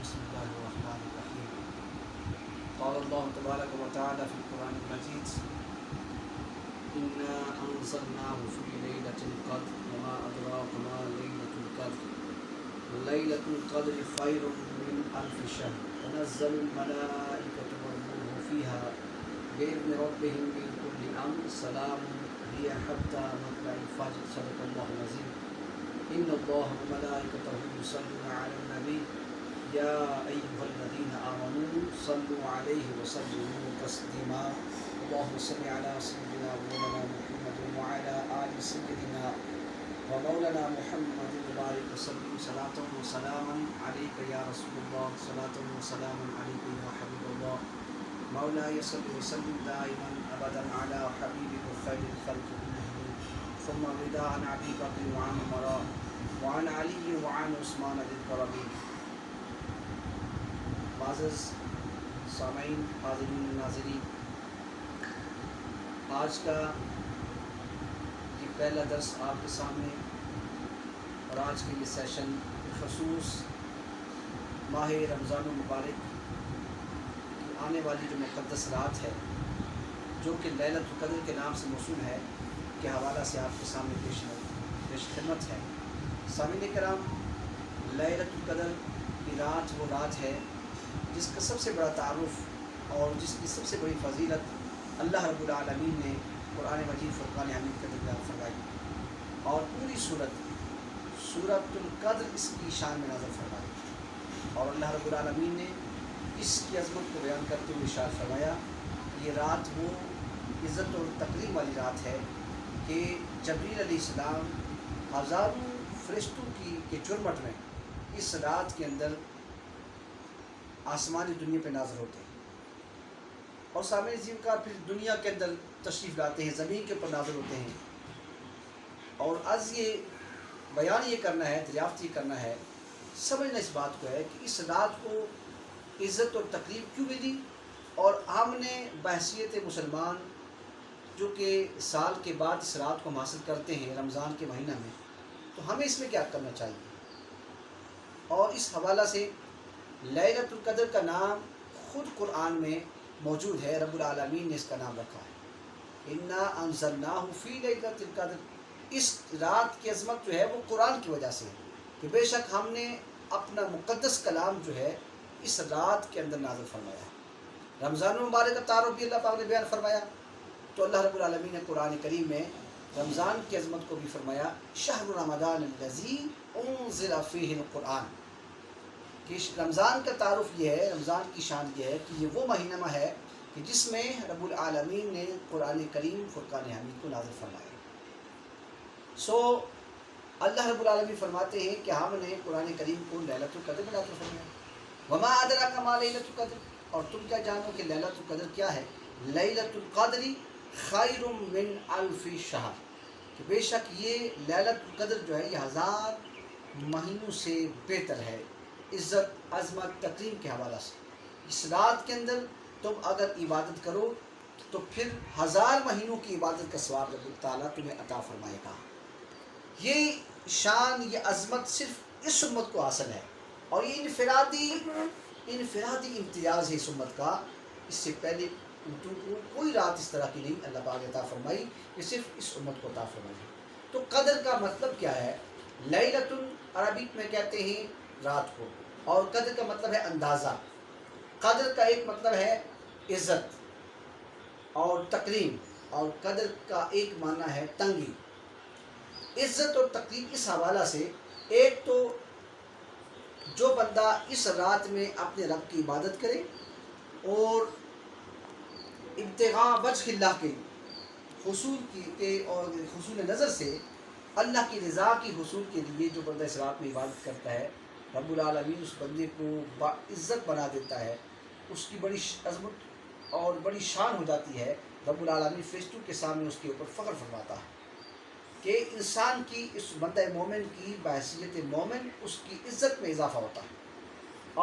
بسم الله الرحمن الرحيم. قال الله تبارك وتعالى في القرآن المجيد: إنا أنزلناه في ليلة القدر وما أدراك ما ليلة القدر ليلة القدر خير من ألف شهر تنزل الملائكة والروح فيها بإذن ربهم من كل أمر سلام هي حتى مطلع الفجر. صدق الله العظيم. إن الله وملائكته يصلون على النبي يا أيها الذين آمنوا صلوا عليه وسلموا تسليما. اللهم صل على سيدنا مولانا محمد وعلى آل سيدنا ومولانا محمد وبارك وسلم صلاة وسلاما عليك يا رسول الله، صلاة وسلاما عليك يا حبيب الله. مولاي صل وسلم دائما أبدا على حبيبك خير الخلق كلهم، ثم الرضا عن أبي بكر وعن عمر وعن علي وعن عثمان ذي الكرم. معزز سامعین، حاضرین ناظرین، آج کا یہ پہلا درس آپ کے سامنے اور آج کے یہ سیشن خصوص ماہ رمضان المبارک کی آنے والی جو مقدس رات ہے، جو کہ لیلۃ القدر کے نام سے موسوم ہے، کے حوالہ سے آپ کے سامنے پیش خدمت ہے. سامعین کرام، لیلۃ القدر کی رات وہ رات ہے جس کا سب سے بڑا تعارف اور جس کی سب سے بڑی فضیلت اللہ رب العالمین نے قرآن مجید فرقان حمید کے اندر فرمائی، اور پوری سورۃ القدر اس کی شان میں نازل فرمائی. اور اللہ رب العالمین نے اس کی عظمت کو بیان کرتے ہوئے ارشاد فرمایا، یہ رات وہ عزت اور تکریم والی رات ہے کہ جبریل علیہ السلام ہزاروں فرشتوں کے چرمٹ میں اس رات کے اندر آسمانی دنیا پہ نازل ہوتے ہیں، اور سامعین عظیم کا پھر دنیا کے اندر تشریف لاتے ہیں، زمین کے اوپر نازل ہوتے ہیں. اور آج یہ بیان یہ کرنا ہے، دریافت یہ کرنا ہے، سمجھنا اس بات کو ہے کہ اس رات کو عزت اور تقریب کیوں ملی، اور ہم نے بحیثیت مسلمان جو کہ سال کے بعد اس رات کو ہم حاصل کرتے ہیں رمضان کے مہینہ میں، تو ہمیں اس میں کیا کرنا چاہیے. اور اس حوالہ سے لیلۃ القدر کا نام خود قرآن میں موجود ہے، رب العالمین نے اس کا نام رکھا ہے. انا انزلناہ فی لیلۃ القدر. اس رات کی عظمت جو ہے وہ قرآن کی وجہ سے ہے کہ بے شک ہم نے اپنا مقدس کلام جو ہے اس رات کے اندر نازل فرمایا ہے. رمضان المبارک کا تعارف بھی اللہ پاک نے بیان فرمایا، تو اللہ رب العالمین نے قرآن کریم میں رمضان کی عظمت کو بھی فرمایا، شہر رمضان الذی انزل فیہ القرآن. کہ رمضان کا تعارف یہ ہے، رمضان کی شان یہ ہے کہ یہ وہ مہینہ ہے کہ جس میں رب العالمین نے قرآن کریم فرقان حمید کو نازل فرمایا. اللہ رب العالمین فرماتے ہیں کہ ہم نے قرآن کریم کو لیلۃ القدر میں نازل فرمایا. وما ادراک ما لیلۃ القدر. اور تم کیا جانو کہ لیلۃ القدر کیا ہے؟ لیلۃ القدر خیر من الف شہر. کہ بے شک یہ لیلۃ القدر جو ہے یہ 1000 مہینوں سے بہتر ہے، عزت عظمت تکریم کے حوالہ سے. اس رات کے اندر تم اگر عبادت کرو تو پھر 1000 مہینوں کی عبادت کا ثواب رب تعالیٰ تمہیں عطا فرمائے گا. یہ شان، یہ عظمت صرف اس امت کو حاصل ہے، اور یہ انفرادی امتیاز ہے اس امت کا. اس سے پہلے کوئی رات اس طرح کی نہیں اللہ پاک نے عطا فرمائی، یہ صرف اس امت کو عطا فرمائی. تو قدر کا مطلب کیا ہے؟ لیلۃ عربی میں کہتے ہیں رات کو، اور قدر کا مطلب ہے اندازہ. قدر کا ایک مطلب ہے عزت اور تکریم، اور قدر کا ایک معنی ہے تنگی. عزت اور تکریم اس حوالہ سے، ایک تو جو بندہ اس رات میں اپنے رب کی عبادت کرے اور ابتغاء وجہ اللہ کے حصول اور حصول نظر سے اللہ کی رضا کی حصول کے لیے جو بندہ اس رات میں عبادت کرتا ہے، رب العالمین اس بندے کو باعزت بنا دیتا ہے، اس کی بڑی عظمت اور بڑی شان ہو جاتی ہے. رب العالمین فرشتوں کے سامنے اس کے اوپر فخر فرماتا ہے کہ انسان کی، اس بندہ مومن کی بحیثیت مومن اس کی عزت میں اضافہ ہوتا ہے.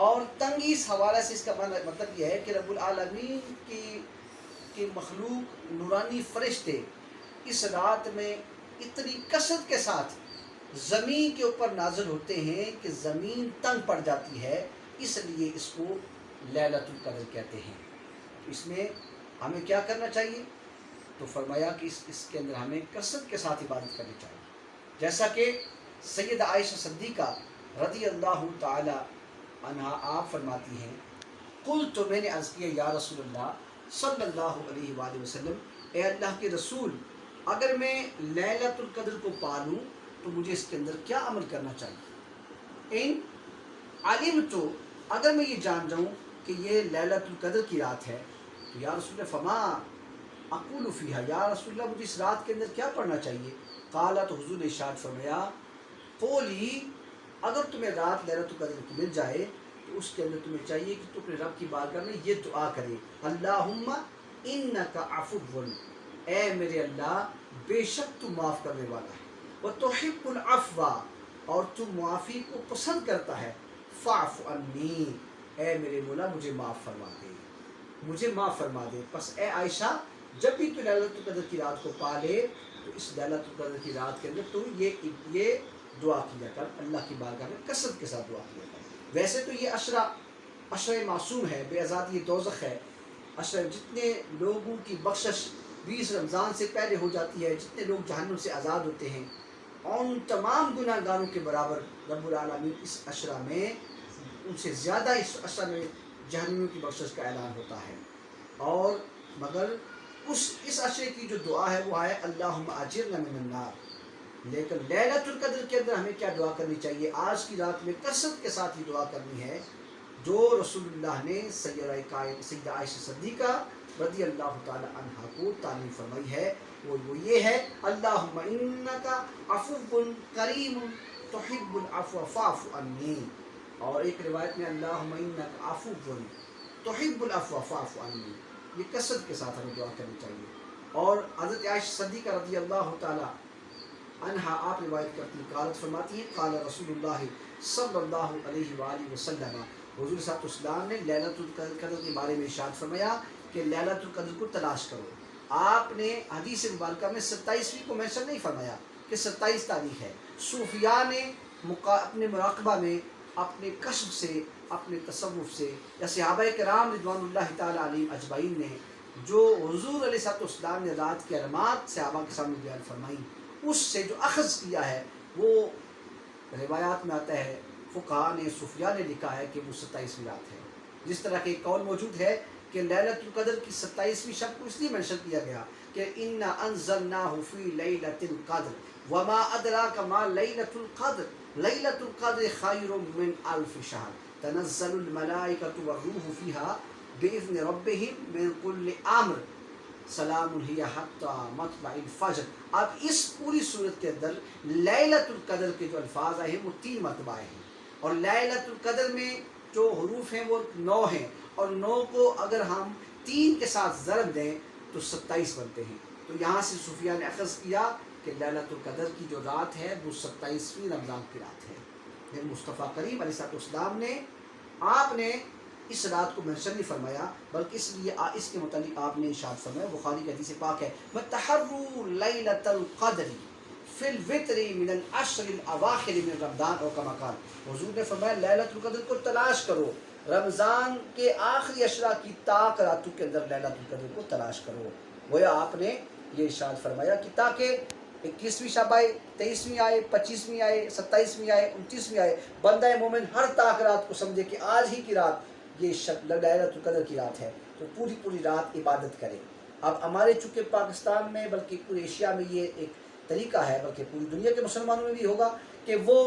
اور تنگی اس حوالے سے اس کا مطلب یہ ہے کہ رب العالمین کی مخلوق نورانی فرشتے اس رات میں اتنی کثرت کے ساتھ زمین کے اوپر نازل ہوتے ہیں کہ زمین تنگ پڑ جاتی ہے. اس لیے اس کو لیلۃ القدر کہتے ہیں۔ اس میں ہمیں کیا کرنا چاہیے؟ تو فرمایا کہ اس کے اندر ہمیں کثرت کے ساتھ عبادت کرنی چاہیے، جیسا کہ سیدہ عائشہ صدیقہ رضی اللہ تعالی عنہا آپ فرماتی ہیں، قلت تو میں نے عرض کیا یا رسول اللہ صلی اللہ علیہ وآلہ وسلم، اے اللہ کے رسول، اگر میں لیلۃ القدر کو پالوں تو مجھے اس کے اندر کیا عمل کرنا چاہیے؟ ان علمت، اگر میں یہ جان جاؤں کہ یہ لیلۃ القدر کی رات ہے تو یا رسول اللہ فما اقول فیہا، یا رسول اللہ مجھے اس رات کے اندر کیا پڑھنا چاہیے؟ قال، تو حضور نے ارشاد فرمایا، قولی، اگر تمہیں رات لیلۃ القدر کی مل جائے تو اس کے اندر تمہیں چاہیے کہ تم اپنے رب کی بارگاہ میں یہ دعا کرے، اللہم انک عفو، اے میرے اللہ بے شک تو معاف کرنے والا ہے، وتحب العفو، اور تو معافی کو پسند کرتا ہے، فاعف عنی، اے میرے مولا مجھے معاف فرما دے، مجھے معاف فرما دے۔ پس اے عائشہ، جب بھی تو لیلۃ القدر کی رات کو پالے تو اس لیلۃ القدر کی رات کے اندر تو یہ دعا کیا کر، اللہ کی بارگاہ میں کثرت کے ساتھ دعا کیا کر۔ ویسے تو یہ عشرہ معصوم ہے، بے عذابی دوزخ ہے، عشرہ جتنے لوگوں کی بخشش 20 رمضان سے پہلے ہو جاتی ہے، جتنے لوگ جہنم سے آزاد ہوتے ہیں، ان تمام گناہ گاروں کے برابر رب العالمین اس عشرہ میں ان سے زیادہ اس عشرہ میں جہنمیوں کی بخشش کا اعلان ہوتا ہے۔ اور مگر اس عشرے کی جو دعا ہے وہ ہے اللہم اجرنا من النار۔ لیکن لیلۃ القدر کے اندر ہمیں کیا دعا کرنی چاہیے؟ آج کی رات میں کثرت کے ساتھ یہ دعا کرنی ہے جو رسول اللہ نے سیدہ عائشہ صدیقہ رضی اللہ تعالی عنہا کو تعلیم فرمائی ہے، وہ یہ ہے، اللہم انک عفو کریم تحب العفو فاعف عنی، اور ایک روایت میں اللہم انک عفو تحب العفو فاعف عنی۔ یہ کثرت کے ساتھ ہمیں دعا کرنی چاہیے۔ اور حضرت عائشہ صدیقہ رضی اللہ تعالی عنہا آپ روایت کرتی ہیں، قالت فرماتی ہیں، قال رسول اللہ صلی اللہ علیہ وآلہ وسلم، حضور صلی اللہ علیہ وسلم نے لیلۃ القدر کے بارے میں ارشاد فرمایا کہ لیلۃ القدر کو تلاش کرو۔ آپ نے حدیث مبارکہ میں 27ویں کو مینشن نہیں فرمایا کہ 27 تاریخ ہے۔ صوفیاء نے اپنے مراقبہ میں، اپنے کشف سے، اپنے تصوف سے، یا صحابہ کرام رضوان اللہ تعالی علیہم اجمعین نے جو حضور علیہ السلام نے رات کی علامات صحابہ کے سامنے بیان فرمائی، اس سے جو اخذ کیا ہے وہ روایات میں آتا ہے، فقہاء نے، صوفیاء نے لکھا ہے کہ وہ 27ویں رات ہے۔ جس طرح کہ ایک قول موجود ہے کہ لیلۃ القدر کی 27ویں شب کو اس لیے منشن کیا گیا کہ انا انزلناہ فی لیلۃ القدر وما ادراک ما لیلۃ القدر لیلۃ القدر خیر من الف شہر تنزل الملائکۃ والروح فیہا باذن ربہم من کل امر سلام ہی حتی مطلع الفجر۔ اب اس پوری صورت کے اندر لیلۃ القدر کے جو الفاظ آئے ہیں وہ 3 مرتبہ آئے ہیں، اور لیلۃ القدر میں جو حروف ہیں وہ 9 ہیں، اور 9 کو اگر ہم 3 کے ساتھ ضرب دیں تو 27 بنتے ہیں۔ تو یہاں سے صوفیاء نے اخذ کیا کہ لیلۃ القدر کی جو رات ہے وہ 27ویں رمضان کی رات ہے۔ لیکن مصطفیٰ کریم علیہ السلام نے، آپ نے اس رات کو منشن نہیں فرمایا، بلکہ اس لیے اس کے متعلق آپ نے ارشاد فرمایا، بخاری کی حدیث پاک ہے، وَتَحَرُّوا لَيْلَةَ الْقَدْرِ فِي الْوِتْرِ مِنَ الْعَشْرِ الْأَوَاخِرِ مِنْ رمضان، اور کما قال، حضور نے فرمایا لیلۃ القدر کو تلاش کرو، رمضان کے آخری عشرہ کی طاق راتوں کے اندر لیلۃ القدر کو تلاش کرو۔ گویا آپ نے یہ ارشاد فرمایا کہ تاکہ 21ویں شب آئے، 23ویں آئے، 25ویں آئے، 27ویں آئے، 29ویں آئے، بندہ مومن ہر طاق رات کو سمجھے کہ آج ہی کی رات یہ شب لیلۃ القدر کی رات ہے، تو پوری رات عبادت کرے۔ اب ہمارے چونکہ پاکستان میں، بلکہ پورے ایشیا میں یہ ایک طریقہ ہے، بلکہ پوری دنیا کے مسلمانوں میں بھی ہوگا کہ وہ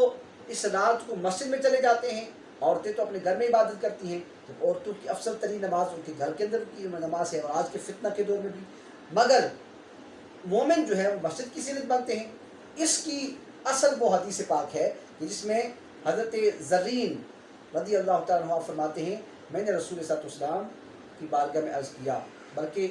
اس رات کو مسجد میں چلے جاتے ہیں۔ عورتیں تو اپنے گھر میں عبادت کرتی ہیں، جب عورتوں کی افضل ترین نماز ان کے گھر کے اندر کی نماز ہے، اور آج کے فتنہ کے دور میں بھی، مگر مومن جو ہے وہ مسجد کی صورت بنتے ہیں۔ اس کی اصل وہ حدیث پاک ہے کہ جس میں حضرت زرین رضی اللہ تعالیٰ عنہ فرماتے ہیں، میں نے رسول صلی اللہ علیہ وسلم کی بارگاہ میں عرض کیا، بلکہ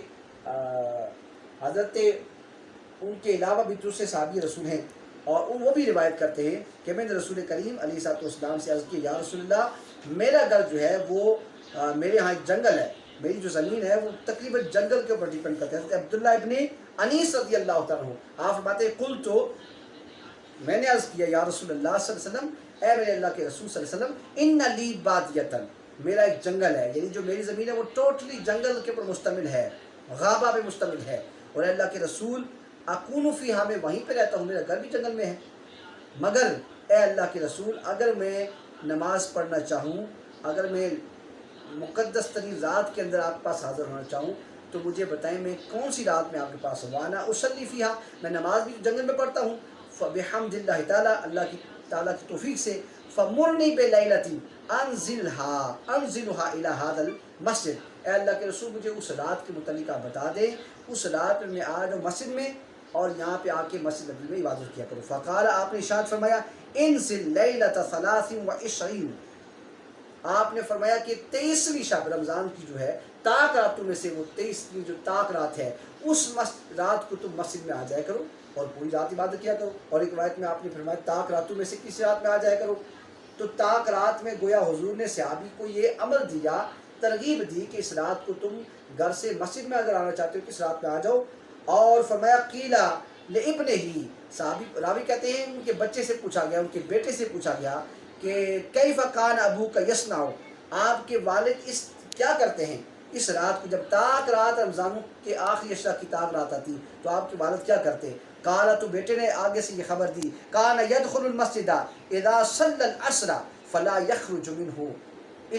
حضرت ان کے علاوہ بھی دوسرے صحابی رسول ہیں، اور وہ بھی روایت کرتے ہیں کہ میں نے رسول کریم علیہ الصلوۃ والسلام سے عرض کی، یا رسول اللہ میرا گھر جو ہے وہ میرے ہاں ایک جنگل ہے، میری جو زمین ہے وہ تقریباً جنگل کے اوپر ڈیپینڈ کرتے ہیں۔ حضرت عبداللہ ابن انیس رضی اللہ تعالیٰ عنہ آپ فرماتے ہیں، قل تو میں نے عرض کیا یا رسول اللہ صلی اللہ علیہ وسلم، اے میرے اللہ کے رسول صلی اللہ علیہ وسلم، ان لی بادیتن، میرا ایک جنگل ہے، یعنی جو میری زمین ہے وہ ٹوٹلی جنگل کے اوپر مشتمل ہے، غابہ پہ مشتمل ہے، اور اللہ کے رسول اکون فیہا، میں وہیں پہ رہتا ہوں، میرا گھر بھی جنگل میں ہے، مگر اے اللہ کے رسول اگر میں نماز پڑھنا چاہوں، اگر میں مقدس ترین رات کے اندر آپ کے پاس حاضر ہونا چاہوں تو مجھے بتائیں میں کون سی رات میں آپ کے پاس ہوں۔ وانا اصلی فیہا، میں نماز بھی جنگل میں پڑھتا ہوں، فبحمد اللہ تعالیٰ، اللہ کی توفیق سے، فمرنی بلیلۃ انزلھا الی ھذا المسجد، اے اللہ کے رسول مجھے اس رات کے متعلق آپ بتا دیں، اس رات میں آ جاؤں مسجد میں اور یہاں پہ آ کے مسجد نبوی میں عبادت کیا کرو۔ فقال، آپ نے ارشاد فرمایا انزل لیلۃ 23، آپ نے فرمایا کہ 23ویں شب رمضان کی جو ہے تاک راتوں میں سے وہ 23ویں جو تاک رات ہے، اس رات کو تم مسجد میں آ جایا کرو اور پوری رات عبادت کیا کرو۔ اور ایک روایت میں آپ نے فرمایا تاک راتوں میں سے کس رات میں آ جایا کرو، تو تاک رات میں گویا حضور نے صحابی کو یہ امر دیا، ترغیب دی کہ اس رات کو تم گھر سے مسجد میں اگر آنا چاہتے ہو کس رات میں آ جاؤ۔ اور فرمایا قیلا لابنہ، صحابی راوی کہتے ہیں ان کے بچے سے پوچھا گیا، ان کے بیٹے سے پوچھا گیا کہ کیف کان ابوک یصنع، آپ کے والد اس کیا کرتے ہیں اس رات کو، جب تاک رات رمضان کے آخری اشرا کی تاک رات آتی تو آپ کے والد کیا کرتے؟ قال، تو بیٹے نے آگے سے یہ خبر دی، کان يدخل المسجد اذا صلى العصر فلا يخرج منه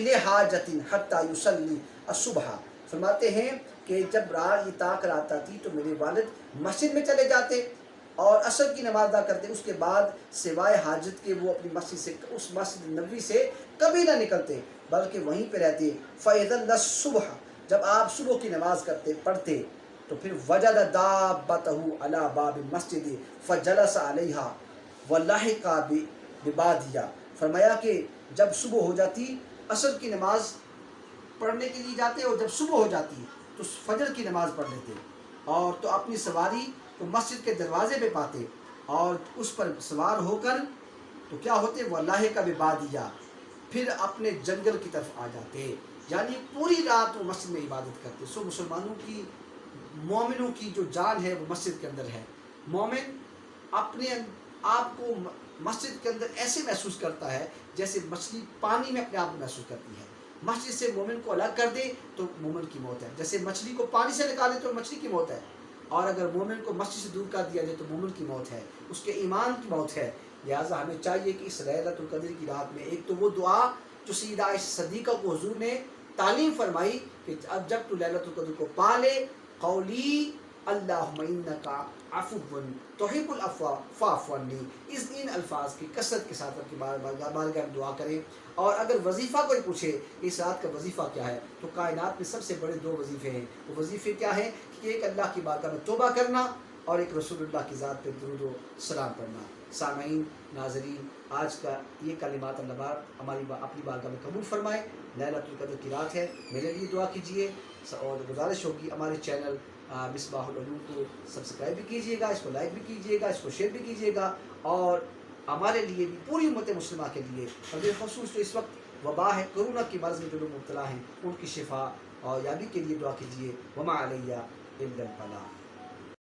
لحاجۃ حتى يصلي الصبح، فرماتے ہیں کہ جب رات یہ تاک رات آتی تو میرے والد مسجد میں چلے جاتے اور عصر کی نماز ادا کرتے، اس کے بعد سوائے حاجت کے وہ اپنی مسجد سے، اس مسجد نبوی سے کبھی نہ نکلتے بلکہ وہیں پہ رہتے۔ فَإِذَا الصُّبح، جب آپ صبح کی نماز پڑھتے تو پھر وجد دابتہ علی باب المسجد فجلس علیہا ولحق ببادیہ، فرمایا کہ جب صبح ہو جاتی عصر کی نماز پڑھنے کے لیے جاتے اور جب صبح ہو جاتی تو فجر کی نماز پڑھ لیتے اور تو اپنی سواری تو مسجد کے دروازے پہ پاتے اور اس پر سوار ہو کر تو کیا ہوتے، وہ اللہ کا ببادیہ، پھر اپنے جنگل کی طرف آ جاتے، یعنی پوری رات وہ مسجد میں عبادت کرتے۔ سو مسلمانوں کی، مومنوں کی جو جان ہے وہ مسجد کے اندر ہے۔ مومن اپنے آپ کو مسجد کے اندر ایسے محسوس کرتا ہے جیسے مچھلی پانی میں اپنے آپ کو محسوس کرتی ہے۔ مسجد سے مومن کو الگ کر دے تو مومن کی موت ہے، جیسے مچھلی کو پانی سے نکالے تو مچھلی کی موت ہے، اور اگر مومن کو مسجد سے دور کر دیا جائے تو مومن کی موت ہے، اس کے ایمان کی موت ہے۔ لہٰذا ہمیں چاہیے کہ اس لیلۃ القدر کی رات میں ایک تو وہ دعا جو سیدہ عائشہ صدیقہ کو حضور نے تعلیم فرمائی کہ اب جب تو لیلۃ القدر کو پا لے، قولی اللہم انک عفو تحب العفو فاعف عنی، ان الفاظ کی کثرت کے ساتھ اپنی بارگاہ میں دعا کریں۔ اور اگر وظیفہ کوئی پوچھے کہ اس رات کا وظیفہ کیا ہے تو کائنات میں سب سے بڑے دو وظیفے ہیں۔ وہ وظیفے کیا ہیں کہ ایک اللہ کی بارگاہ میں توبہ کرنا اور ایک رسول اللہ کی ذات پہ درود و سلام پڑھنا۔ سامعین، ناظرین، آج کا یہ کلمات اللہ ہماری اپنی بارگاہ میں قبول فرمائے۔ لیلۃ القدر کی رات ہے، میرے لیے دعا کیجیے اور گزارش ہوگی ہمارے چینل مصباح العلوم کو سبسکرائب بھی کیجیے گا، اس کو لائک بھی کیجیے گا، اس کو شیئر بھی کیجیے گا، اور ہمارے لیے بھی پوری امت مسلمہ کے لیے اور بالخصوص جو اس وقت وبا ہے، کورونا کی مرض میں جو لوگ مبتلا ہیں ان کی شفا اور یابی کے لیے دعا کیجیے۔ وما علیہ الا البلاغ۔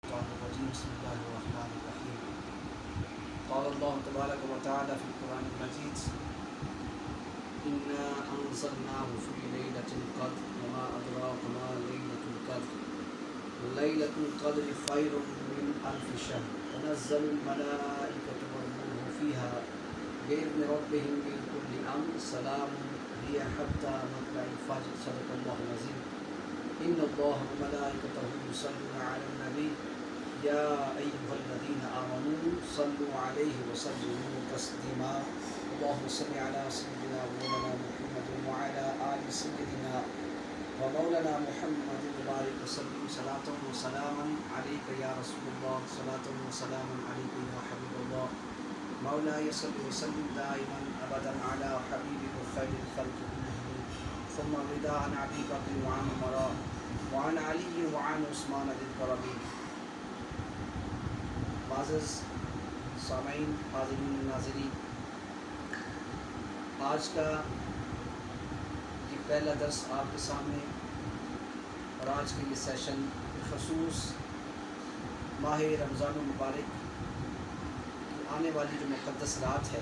بسم اللہ الرحمن الرحیم۔ قال اللہ تبارک و تعالی فی القرآن المجید انا انزلناه فی لیلۃ القدر وما ادراک ما لیلۃ القدر لیلۃ القدر خیر من الف شہر تنزل الملائکۃ والروح فیہا بإذن ربهم من كل أمر سلام هي حتى مطلع الفجر۔ صدق الله العظيم۔ إن الله وملائكته يصلون على النبي يا أيها الذين آمنوا صلوا عليه وسلموا تسليما۔ اللهم صل على سيدنا ومولانا محمد وعلى آل سيدنا ومولانا محمد وبارك وسلم صلاة وسلاما عليك يا رسول الله، صلاة وسلاما عليك يا حبيب الله۔ مولاي صل وسلم دائما ابدا على حبيبك خير الخلق كلهم، ثم الرضا عن ابي بكر وعن عمر وعن علي وعن عثمان ذي الكرم۔ معزز سامعین، حاضرین ناظرین، آج کا یہ پہلا درس آپ کے سامنے اور آج کا یہ سیشن خصوص ماہ رمضان المبارک آنے والی جو مقدس رات ہے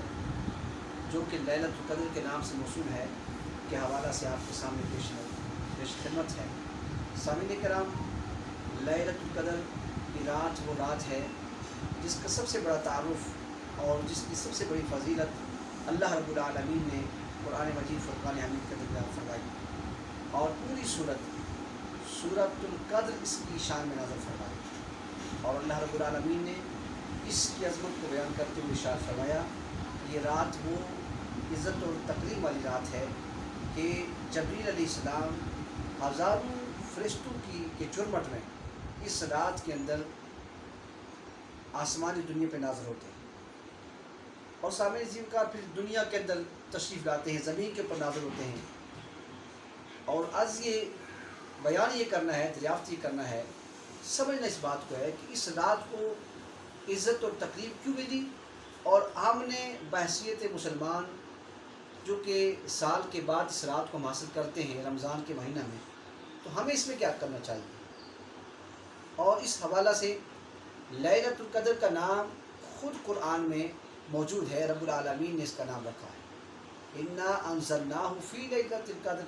جو کہ لیلۃ القدر کے نام سے موسوم ہے کے حوالہ سے آپ کے سامنے پیش خدمت ہے۔ سامعین کرام، لیلۃ القدر کی رات وہ رات ہے جس کا سب سے بڑا تعارف اور جس کی سب سے بڑی فضیلت اللہ رب العالمین نے قرآن مجید فرقان حمید کے اندر بیان فرمائی، اور پوری سورۃ القدر اس کی شان میں نازل فرمائی، اور اللہ رب العالمین نے اس کی عظمت کو بیان کرتے ہوئے ارشاد فرمایا یہ رات وہ عزت اور تکریم والی رات ہے کہ جبریل علیہ السلام ہزاروں فرشتوں کے جرمٹ میں اس رات کے اندر آسمانی دنیا پہ نازل ہوتے ہیں، اور سامعین عظیم کا پھر دنیا کے اندر تشریف لاتے ہیں، زمین کے اوپر نازل ہوتے ہیں۔ اور آج یہ بیان یہ کرنا ہے، دریافت یہ کرنا ہے، سمجھنا اس بات کو ہے کہ اس رات کو عزت اور تکریم کیوں ملی، اور ہم نے بحیثیت مسلمان جو کہ سال کے بعد اس رات کو ہم حاصل کرتے ہیں رمضان کے مہینہ میں، تو ہمیں اس میں کیا کرنا چاہیے۔ اور اس حوالہ سے لیلۃ القدر کا نام خود قرآن میں موجود ہے، رب العالمین نے اس کا نام رکھا ہے، انا انزلناہ فی لیلۃ القدر۔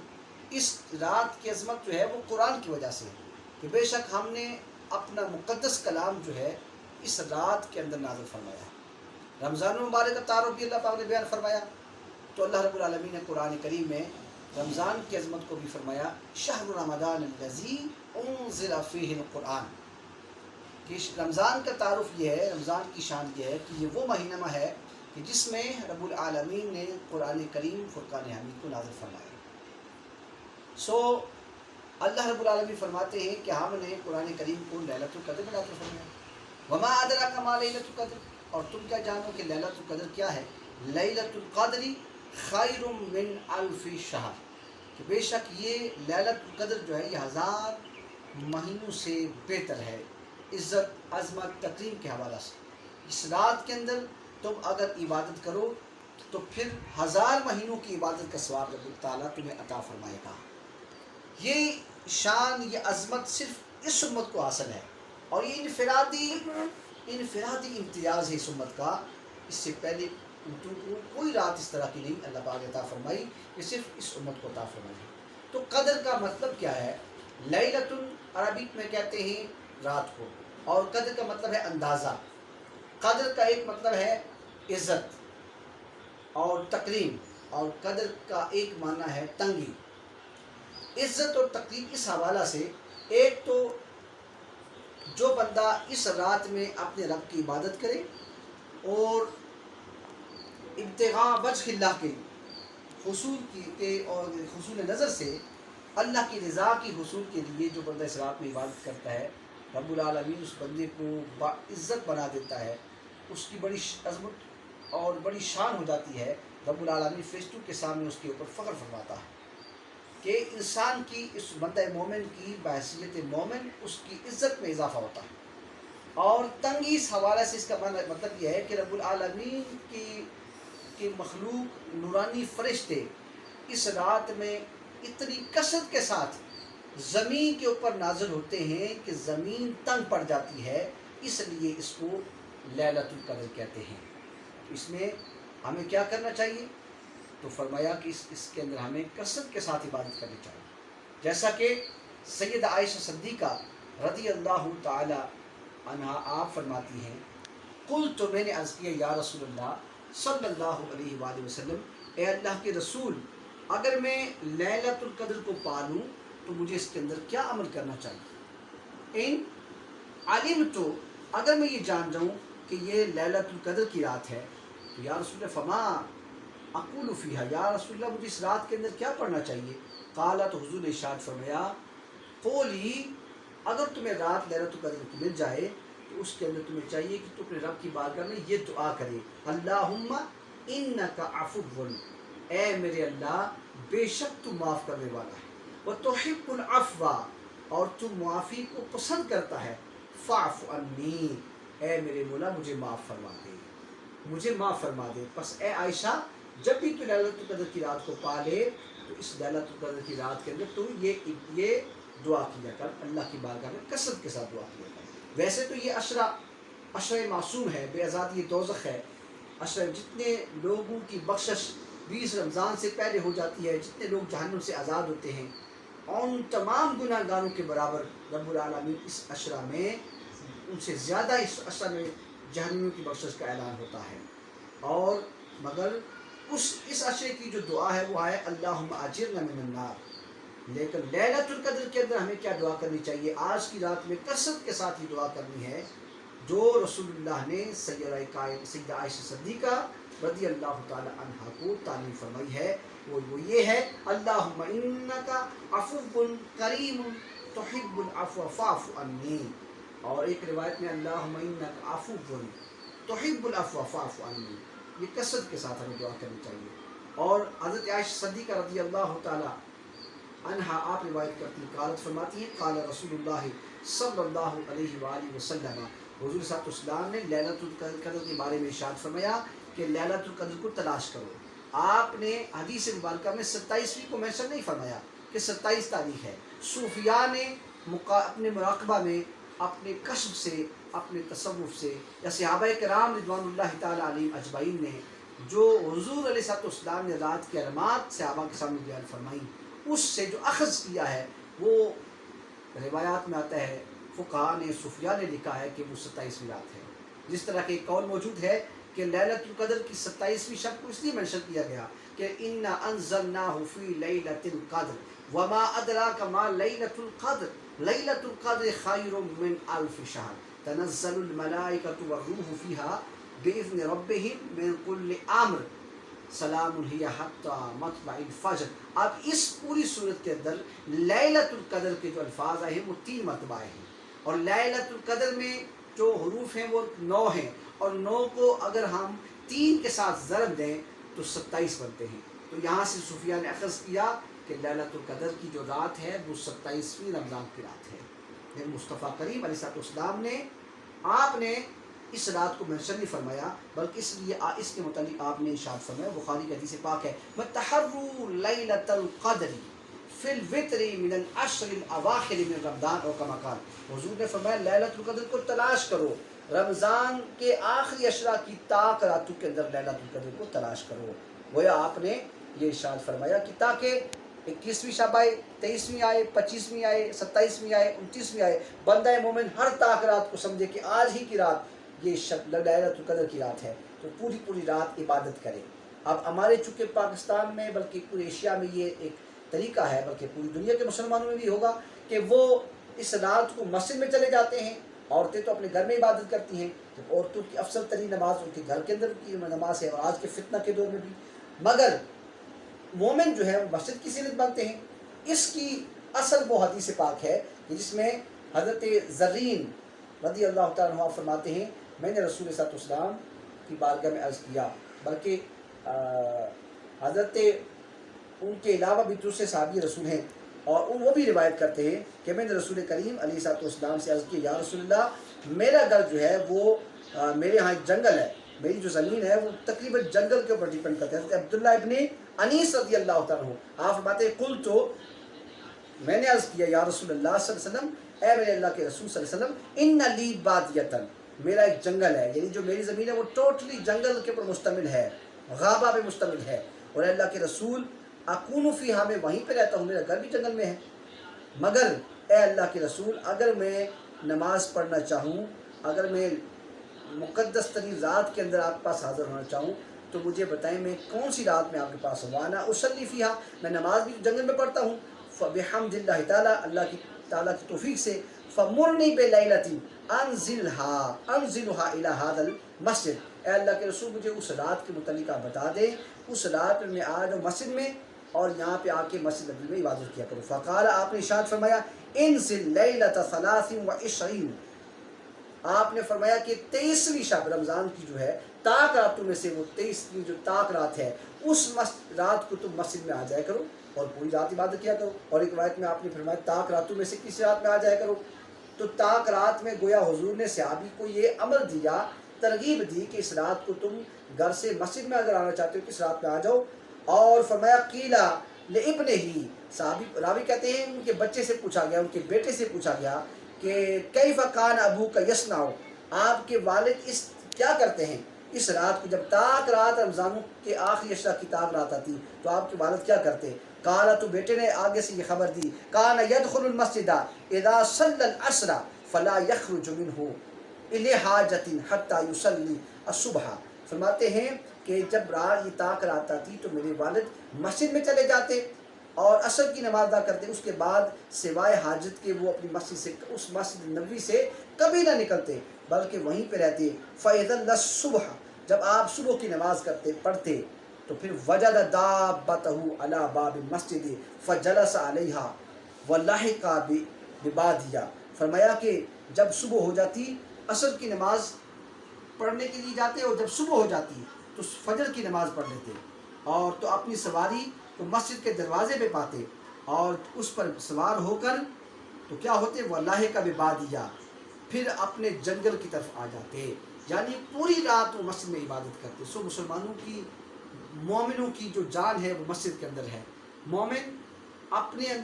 اس رات کی عظمت جو ہے وہ قرآن کی وجہ سے ہے کہ بے شک ہم نے اپنا مقدس کلام جو ہے اس رات کے اندر نازل فرمایا ہے۔ رمضان المبارک کا تعارف بھی اللہ پاک نے بیان فرمایا، تو اللہ رب العالمین نے قرآن کریم میں رمضان کی عظمت کو بھی فرمایا، شہر رمضان الذی انزل فیہ القرآن، کہ رمضان کا تعارف یہ ہے، رمضان کی شان یہ ہے کہ یہ وہ مہینہ ہے کہ جس میں رب العالمین نے قرآن کریم فرقان حمید کو نازل فرمایا۔ اللہ رب العالمین فرماتے ہیں کہ ہم نے قرآن کریم کو لیلۃ القدر میں نازل فرمایا۔ وما ادراک ما لیلۃ القدر، اور تم کیا جانو کہ لیلۃ القدر کیا ہے؟ لیلۃ القدر خیر من الف شہر، کہ بے شک یہ لیلۃ القدر جو ہے یہ 1000 مہینوں سے بہتر ہے، عزت عظمت تکریم کے حوالہ سے۔ اس رات کے اندر تم اگر عبادت کرو تو پھر 1000 مہینوں کی عبادت کا ثواب رب تعالیٰ تمہیں عطا فرمائے گا۔ یہ شان، یہ عظمت صرف اس امت کو حاصل ہے، اور یہ انفرادی امتیاز ہے اس امت کا۔ اس سے پہلے امتوں کو کوئی رات اس طرح کی نہیں اللہ پاک نے عطا فرمائی، یہ صرف اس امت کو عطا فرمائی ہے۔ تو قدر کا مطلب کیا ہے؟ لیلۃ عربک میں کہتے ہیں رات کو، اور قدر کا مطلب ہے اندازہ۔ قدر کا ایک مطلب ہے عزت اور تکریم، اور قدر کا ایک معنی ہے تنگی۔ عزت اور تکریم اس حوالہ سے، ایک تو جو بندہ اس رات میں اپنے رب کی عبادت کرے اور ابتغاء وجہ اللہ کے اور حصول نظر سے اللہ کی رضا کی حصول کے لیے جو بندہ اس رات میں عبادت کرتا ہے، رب العالمین اس بندے کو باعزت بنا دیتا ہے، اس کی بڑی عظمت اور بڑی شان ہو جاتی ہے۔ رب العالمین فرشتوں کے سامنے اس کے اوپر فخر فرماتا ہے کہ انسان کی، اس بندہ مومن کی بحیثیت مومن اس کی عزت میں اضافہ ہوتا ہے۔ اور تنگی اس حوالے سے اس کا مطلب یہ ہے کہ رب العالمین کی مخلوق نورانی فرشتے اس رات میں اتنی کثرت کے ساتھ زمین کے اوپر نازل ہوتے ہیں کہ زمین تنگ پڑ جاتی ہے، اس لیے اس کو لیلۃ القدر کہتے ہیں۔ اس میں ہمیں کیا کرنا چاہیے؟ تو فرمایا کہ اس کے اندر ہمیں کثرت کے ساتھ عبادت کرنی چاہیے، جیسا کہ سیدہ عائشہ صدیقہ رضی اللہ تعالی عنہا آپ فرماتی ہیں، قلت، تو میں نے عرض کیا یا رسول اللہ صلی اللہ علیہ وآلہ وسلم، اے اللہ کے رسول، اگر میں لیلۃ القدر کو پالوں تو مجھے اس کے اندر کیا عمل کرنا چاہیے؟ ان علمت، اگر میں یہ جان جاؤں کہ یہ لیلۃ القدر کی رات ہے، تو یا رسول اللہ فما اقول فیہا، یا رسول اللہ مجھے اس رات کے اندر کیا پڑھنا چاہیے؟ قالا، تو حضور نے ارشاد فرمایا، قولی، اگر تمہیں رات لیلۃ القدر کی مل جائے تو اس کے اندر تمہیں چاہیے کہ تم اپنے رب کی بارگاہ میں یہ دعا کرے، اللہم انک عفو، اے میرے اللہ بے شک تو معاف کرنے والا ہے، وتحب العفو، اور تو معافی کو پسند کرتا ہے، فاعف عنی، اے میرے مولا مجھے معاف فرما دے، مجھے معاف فرما دے۔ پس اے عائشہ، جب بھی تو لیلۃ القدر کی رات کو پالے تو اس لیلۃ القدر کی رات کے اندر تو یہ دعا کیا کر، اللہ کی بارگاہ میں کثرت کے ساتھ دعا کیا کر۔ ویسے تو یہ عشرہ معصوم ہے، بے آزادی دوزخ ہے، عشرہ جتنے لوگوں کی بخشش 20 رمضان سے پہلے ہو جاتی ہے، جتنے لوگ جہنم سے آزاد ہوتے ہیں، ان تمام گناہ گاروں کے برابر رب العالمین اس عشرہ میں ان سے زیادہ اس عشرہ میں جہنمیوں کی بخشش کا اعلان ہوتا ہے۔ اور مگر اس عشرے کی جو دعا ہے وہ ہے اللہم اجرنا من النار۔ لیکن لیلۃ القدر کے اندر ہمیں کیا دعا کرنی چاہیے؟ آج کی رات میں کثرت کے ساتھ یہ دعا کرنی ہے جو رسول اللہ نے سیدہ عائشہ صدیقہ رضی اللہ تعالی عنہ کو تعلیم فرمائی ہے، وہ یہ ہے اللہم انک عفو کریم تحب العفو فاعف عنی، اور ایک روایت میں اللہم انک عفو تحب العفو فاعف عنی۔ یہ کثرت کے ساتھ ہمیں دعا کرنی چاہیے۔ اور حضرت عائشہ صدیقہ رضی اللہ تعالی عنہا آپ روایت کرتی ہیں، قالت فرماتی ہیں قال رسول اللہ صلی اللہ علیہ وآلہ وسلم، حضور صلی اللہ علیہ وسلم نے لیلۃ القدر کے بارے میں ارشاد فرمایا کہ لیلۃ القدر کو تلاش کرو۔ آپ نے حدیث مبارکہ میں 27ویں کو مینشن نہیں فرمایا کہ 27 تاریخ ہے۔ صوفیاء نے اپنے مراقبہ میں، اپنے کشف سے، اپنے تصوف سے، یا صحابہ کرام رضوان اللہ تعالی علیہم اجمعین نے جو حضور علیہ السلام نے رات کی علامات صحابہ کے سامنے بیان فرمائی، اس سے جو اخذ کیا ہے وہ روایات میں آتا ہے، فقہاء نے، صوفیاء نے لکھا ہے کہ وہ 27ویں رات ہے۔ جس طرح کے ایک قول موجود ہے کہ لیلۃ القدر کی 27ویں شب کو اس لیے منشن کیا گیا کہ انا انزلناہ فی لیلۃ القدر وما ادراک ما لیلۃ القدر لیلۃ القدر خیر من الف شہر تنزل الملائکۃ والروح فیہا باذن ربہم من کل امر سلام ہی حتی مطلع الفجر۔ اب اس پوری صورت کے اندر لیلۃ القدر کے جو الفاظ آئے ہیں وہ 3 مرتبہ آئے ہیں، اور لیلۃ القدر میں جو حروف ہیں وہ 9 ہیں، اور 9 کو اگر ہم 3 کے ساتھ ضرب دیں تو 27 بنتے ہیں۔ تو یہاں سے صوفیاء نے اخذ کیا کہ لیلۃ القدر کی جو رات ہے وہ 27ویں رمضان کی رات ہے۔ لیکن مصطفیٰ کریم علیہ السلام نے، آپ نے اس رات کو منشن نہیں فرمایا، بلکہ اس لیے اس کے متعلق آپ نے ارشاد فرمایا، بخاری کی حدیث پاک ہے وَتَحَرُّوا لَيْلَةَ الْقَدْرِ فِي الْوِتْرِ مِنَ الْعَشْرِ الْأَوَاخِرِ مِنْ رمضان، اور کما قال، حضور نے فرمایا لیلۃ القدر کو تلاش کرو، رمضان کے آخری عشرہ کی طاق راتوں کے اندر لیلۃ القدر کو تلاش کرو۔ گویا آپ نے یہ ارشاد فرمایا کہ تاکہ 21ویں شب آئے، 23ویں آئے، 25ویں آئے، 27ویں آئے، 29ویں آئے، بندہ مومن ہر طاق رات کو سمجھے کہ آج ہی کی رات یہ لیلۃ القدر کی رات ہے، تو پوری رات عبادت کرے۔ اب ہمارے چونکہ پاکستان میں بلکہ پورے ایشیا میں یہ ایک طریقہ ہے، بلکہ پوری دنیا کے مسلمانوں میں بھی ہوگا کہ وہ اس رات کو مسجد میں چلے جاتے ہیں۔ عورتیں تو اپنے گھر میں عبادت کرتی ہیں، تو عورتوں کی افضل ترین نماز ان کے گھر کے اندر کی نماز ہے، اور آج کے فتنہ کے دور میں بھی، مگر مومن جو ہے وہ مسجد کی زینت بنتے ہیں۔ اس کی اصل وہ حدیث پاک ہے کہ جس میں حضرت زرین رضی اللہ تعالیٰ عنہ فرماتے ہیں میں نے رسول صلی اللہ علیہ وسلم کی بارگاہ میں عرض کیا، بلکہ حضرت ان کے علاوہ بھی دوسرے صحابی رسول ہیں، اور وہ بھی روایت کرتے ہیں کہ میں نے رسول کریم علیہ الصلوۃ والسلام سے عرض کیا یا رسول اللہ میرا گھر جو ہے وہ میرے ہاں ایک جنگل ہے، میری جو زمین ہے وہ تقریباً جنگل کے اوپر ڈیپینڈ کرتے ہیں۔ حضرت عبداللہ ابن انیس رضی اللہ تعالیٰ عنہ آپ فرماتے ہیں قل تو میں نے عرض کیا یا رسول اللہ صلی اللہ علیہ وسلم، اے میرے اللہ کے رسول صلی اللہ علیہ وسلم، ان لی بادیتن، میرا ایک جنگل ہے، یعنی جو میری زمین ہے وہ ٹوٹلی جنگل کے اوپر مشتمل ہے، غابہ پہ مشتمل ہے، اور اللہ کے رسول اکون فیہا، میں وہیں پہ رہتا ہوں، میرا گھر بھی جنگل میں ہے، مگر اے اللہ کے رسول اگر میں نماز پڑھنا چاہوں، اگر میں مقدس ترین رات کے اندر آپ کے پاس حاضر ہونا چاہوں تو مجھے بتائیں میں کون سی رات میں آپ کے پاس ہوں۔ وانا اصلی فیہا، میں نماز بھی جنگل میں پڑھتا ہوں، فبحمد اللہ تعالیٰ، اللہ تعالیٰ کی توفیق سے، فمرنی بلیلۃ انزلها الی ھذا المسجد، اے اللہ کے رسول مجھے اس رات کے متعلق آپ بتا دیں، اس رات میں میں آ جاؤں مسجد میں، اور یہاں پہ آ کے مسجد نبوی میں عبادت کیا کروں۔ فقال، آپ نے ارشاد فرمایا انزل لیلۃ 23 آپ نے فرمایا کہ 23ویں شب رمضان کی جو ہے طاق راتوں میں سے وہ 23ویں جو طاق رات ہے اس رات کو تم مسجد میں آ جایا کرو اور پوری رات عبادت کیا کرو۔ اور ایک روایت میں آپ نے فرمایا طاق راتوں میں سے کس رات میں آ جایا کرو، تو طاق رات میں گویا حضور نے صحابی کو یہ امر دیا، ترغیب دی کہ اس رات کو تم گھر سے مسجد میں اگر آنا چاہتے ہو کس رات میں آ جاؤ۔ اور فرمایا قیلا لابنہ، صحابی راوی کہتے ہیں ان کے بچے سے پوچھا گیا، ان کے بیٹے سے پوچھا گیا کہ کیف کان ابوک یصنع، آپ کے والد اس کیا کرتے ہیں، اس رات کو جب تاک رات رمضان کے آخری اشرا کی تاک رات آتی تو آپ کے والد کیا کرتے؟ کالا تو بیٹے نے آگے سے یہ خبر دی کان یدخل المسجد اذا صلی العصر فلا یخرج منہ الی حاجت حتی یصلی الصبح. فرماتے ہیں کہ جب رات یہ تاک رات آتی تو میرے والد مسجد میں چلے جاتے اور عصر کی نماز ادا کرتے، اس کے بعد سوائے حاجت کے وہ اپنی مسجد سے، اس مسجد نبوی سے کبھی نہ نکلتے بلکہ وہیں پہ رہتے. فَإِذَا الصُّبْحَ جب آپ صبح کی نماز پڑھتے تو پھر وجد دابتہ علی باب المسجد فجلس علیہا وَلَحِقَ بِبَادِیَہ. فرمایا کہ جب صبح ہو جاتی عصر کی نماز پڑھنے کے لیے جاتے اور جب صبح ہو جاتی تو فجر کی نماز پڑھ لیتے اور تو اپنی سواری تو مسجد کے دروازے پہ پاتے اور اس پر سوار ہو کر تو کیا ہوتے؟ وہ اللہ کا ببادیہ پھر اپنے جنگل کی طرف آ جاتے. یعنی پوری رات وہ مسجد میں عبادت کرتے. سو مسلمانوں کی، مومنوں کی جو جان ہے وہ مسجد کے اندر ہے. مومن اپنے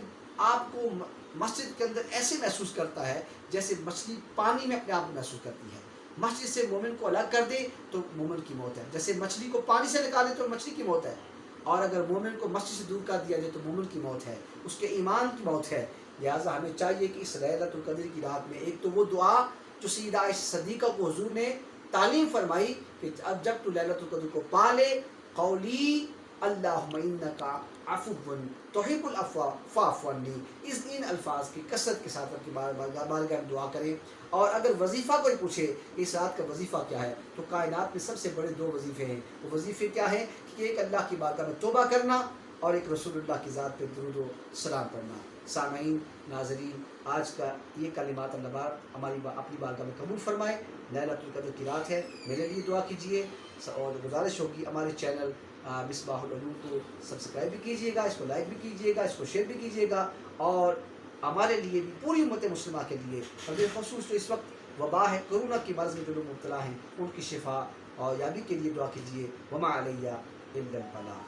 آپ کو مسجد کے اندر ایسے محسوس کرتا ہے جیسے مچھلی پانی میں اپنے آپ کو محسوس کرتی ہے. مسجد سے مومن کو الگ کر دے تو مومن کی موت ہے. جیسے مچھلی کو پانی سے نکالے تو مچھلی کی موت ہے، اور اگر مومن کو مسجد سے دور کر دیا جائے تو مومن کی موت ہے، اس کے ایمان کی موت ہے. لہٰذا ہمیں چاہیے کہ اس لیلۃ القدر کی رات میں ایک تو وہ دعا جو سیدہ عائشہ صدیقہ کو حضور نے تعلیم فرمائی کہ اب جب تو لیلۃ القدر کو پا لے، قولی اللہم انکا عفو تحب العفو فاعف عنی، ان الفاظ کی کثرت کے ساتھ اپنی بارگاہ میں دعا کریں. اور اگر وظیفہ کوئی پوچھے کہ اس رات کا وظیفہ کیا ہے تو کائنات میں سب سے بڑے دو وظیفے ہیں. وہ وظیفے کیا ہیں کہ ایک اللہ کی بارگاہ میں توبہ کرنا اور ایک رسول اللہ کی ذات پہ درود و سلام پڑھنا. سامعین، ناظرین، آج کا یہ کلمات اللہ ہماری اپنی بارگاہ میں قبول فرمائے. لیلۃ القدر کی رات ہے، میرے لیے دعا کیجیے اور گزارش ہوگی ہمارے چینل مصباح العلوم کو سبسکرائب بھی کیجیے گا، اس کو لائک بھی کیجیے گا، اس کو شیئر بھی کیجیے گا، اور ہمارے لیے بھی، پوری امت مسلمہ کے لیے، اور بالخصوص جو اس وقت وبا ہے، کورونا کی مرض میں جو لوگ مبتلا ہیں، ان کی شفا اور یابی کے لیے دعا کیجیے. وما علیہ الا البلاغ.